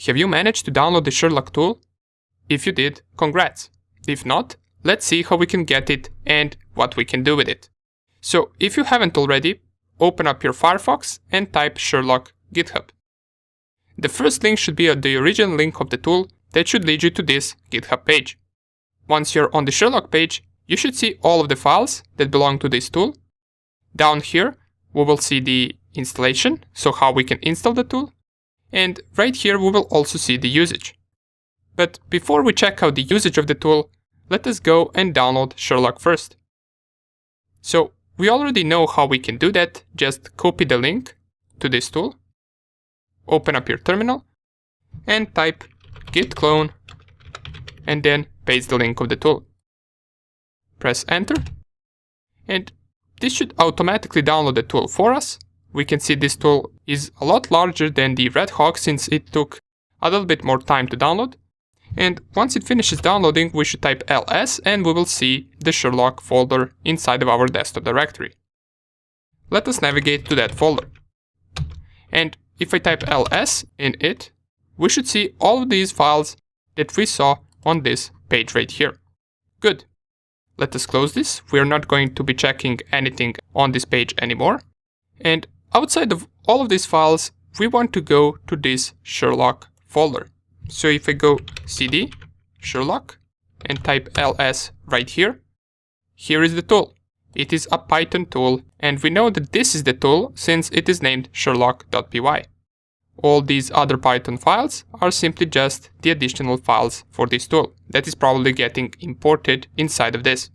Have you managed to download the Sherlock tool? If you did, congrats. If not, let's see how we can get it and what we can do with it. So if you haven't already, open up your Firefox and type Sherlock GitHub. The first link should be the original link of the tool that should lead you to this GitHub page. Once you're on the Sherlock page, you should see all of the files that belong to this tool. Down here, we will see the installation, so how we can install the tool. And right here, we will also see the usage. But before we check out the usage of the tool, let us go and download Sherlock first. So we already know how we can do that. Just copy the link to this tool, open up your terminal, and type git clone, and then paste the link of the tool. Press enter, and this should automatically download the tool for us. We can see this tool is a lot larger than the red-hawk since it took a little bit more time to download. And once it finishes downloading, we should type ls and we will see the Sherlock folder inside of our desktop directory. Let us navigate to that folder. And if I type ls in it, we should see all of these files that we saw on this page right here. Good. Let us close this. We are not going to be checking anything on this page anymore. And outside of all of these files, we want to go to this Sherlock folder. So if I go cd Sherlock and type ls right here, here is the tool. It is a Python tool, and we know that this is the tool since it is named sherlock.py. All these other Python files are simply just the additional files for this tool that is probably getting imported inside of this.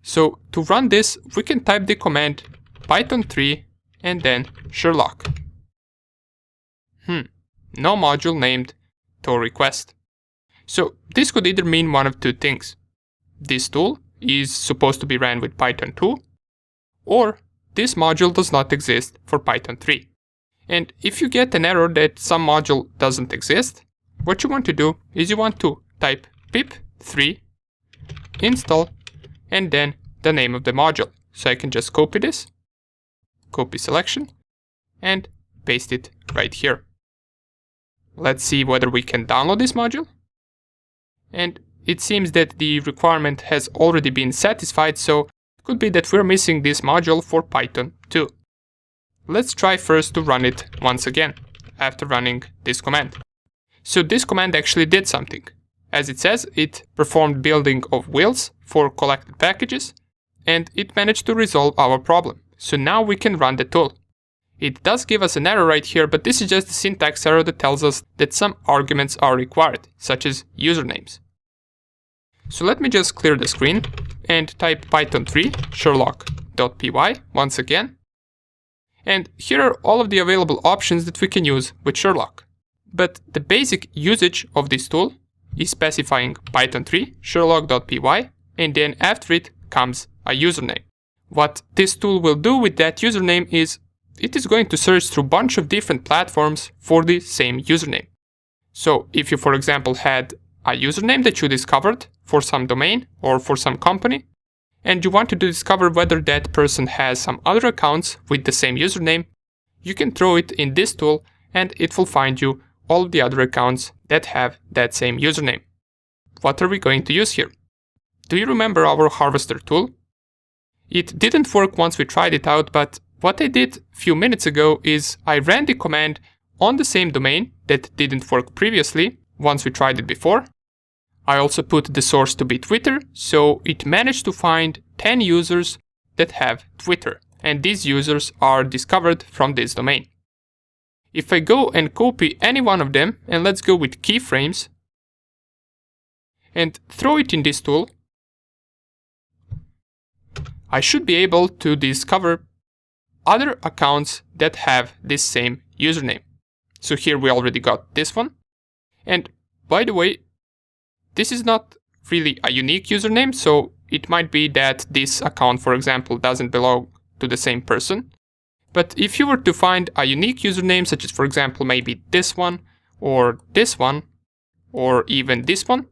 So to run this, we can type the command python3 and then Sherlock. No module named tool request. So this could either mean one of two things. This tool is supposed to be ran with Python 2, or this module does not exist for Python 3. And if you get an error that some module doesn't exist, what you want to do is you want to type pip3 install and then the name of the module. So I can just copy this, copy selection, and paste it right here. Let's see whether we can download this module. And it seems that the requirement has already been satisfied, so it could be that we're missing this module for Python 2. Let's try first to run it once again, after running this command. So this command actually did something. As it says, it performed building of wheels for collected packages, and it managed to resolve our problem. So now we can run the tool. It does give us an error right here, but this is just a syntax error that tells us that some arguments are required, such as usernames. So let me just clear the screen and type python3 sherlock.py once again. And here are all of the available options that we can use with Sherlock. But the basic usage of this tool is specifying python3 sherlock.py, and then after it comes a username. What this tool will do with that username is it is going to search through a bunch of different platforms for the same username. So if you, for example, had a username that you discovered for some domain or for some company, and you want to discover whether that person has some other accounts with the same username, you can throw it in this tool and it will find you all of the other accounts that have that same username. What are we going to use here? Do you remember our harvester tool? It didn't work once we tried it out, but what I did a few minutes ago is I ran the command on the same domain that didn't work previously once we tried it before. I also put the source to be Twitter, so it managed to find 10 users that have Twitter, and these users are discovered from this domain. If I go and copy any one of them, and let's go with keyframes, and throw it in this tool, I should be able to discover other accounts that have this same username. So here we already got this one. And by the way, this is not really a unique username, so it might be that this account, for example, doesn't belong to the same person. But if you were to find a unique username, such as, for example, maybe this one, or even this one,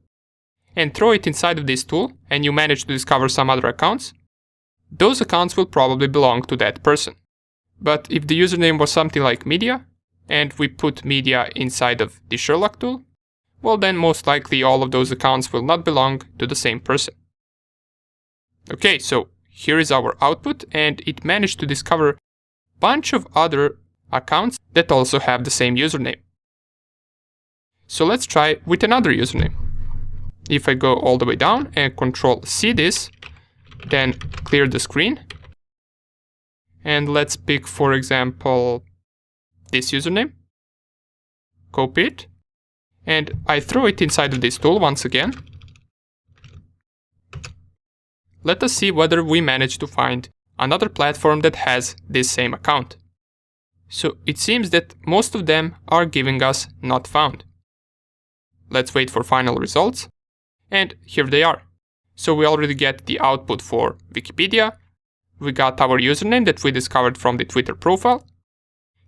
and throw it inside of this tool, and you manage to discover some other accounts, those accounts will probably belong to that person. But if the username was something like media, and we put media inside of the Sherlock tool, well then most likely all of those accounts will not belong to the same person. Okay, so here is our output, and it managed to discover a bunch of other accounts that also have the same username. So let's try with another username. If I go all the way down and Control-C this, then clear the screen, and let's pick, for example, this username, copy it, and I throw it inside of this tool once again. Let us see whether we manage to find another platform that has this same account. So it seems that most of them are giving us not found. Let's wait for final results, and here they are. So we already get the output for Wikipedia, we got our username that we discovered from the Twitter profile.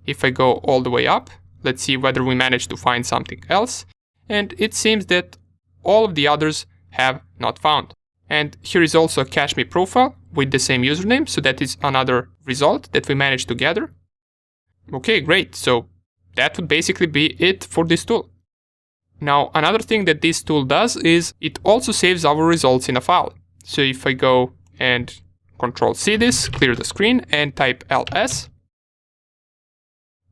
If I go all the way up, let's see whether we manage to find something else, and it seems that all of the others have not found. And here is also a 𝐂𝐀𝐂𝐊𝐿 profile with the same username, so that is another result that we managed to gather. Okay, great, so that would basically be it for this tool. Now, another thing that this tool does is it also saves our results in a file. So if I go and Control-C this, clear the screen, and type ls.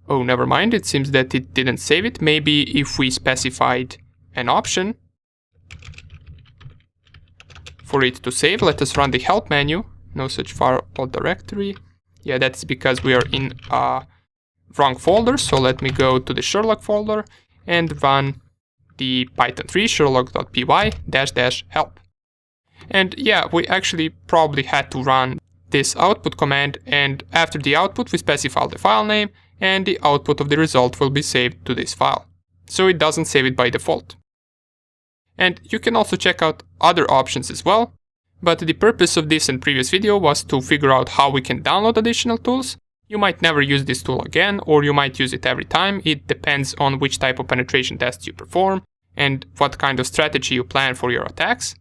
Oh, never mind, it seems that it didn't save it. Maybe if we specified an option for it to save, let us run the help menu, no such file or directory. Yeah, that's because we are in a wrong folder, so let me go to the Sherlock folder and run the Python 3 sherlock.py --help. And yeah, we actually probably had to run this output command, and after the output we specify the file name, and the output of the result will be saved to this file. So it doesn't save it by default. And you can also check out other options as well, but the purpose of this and previous video was to figure out how we can download additional tools. You might never use this tool again, or you might use it every time. It depends on which type of penetration tests you perform and what kind of strategy you plan for your attacks.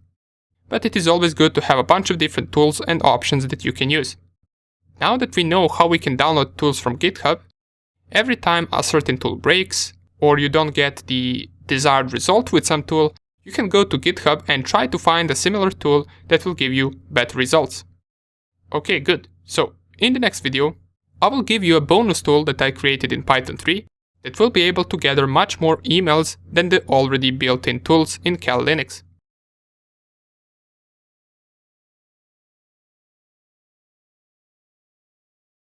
But it is always good to have a bunch of different tools and options that you can use. Now that we know how we can download tools from GitHub, every time a certain tool breaks, or you don't get the desired result with some tool, you can go to GitHub and try to find a similar tool that will give you better results. Okay, good. So, in the next video, I will give you a bonus tool that I created in Python 3 that will be able to gather much more emails than the already built-in tools in Kali Linux.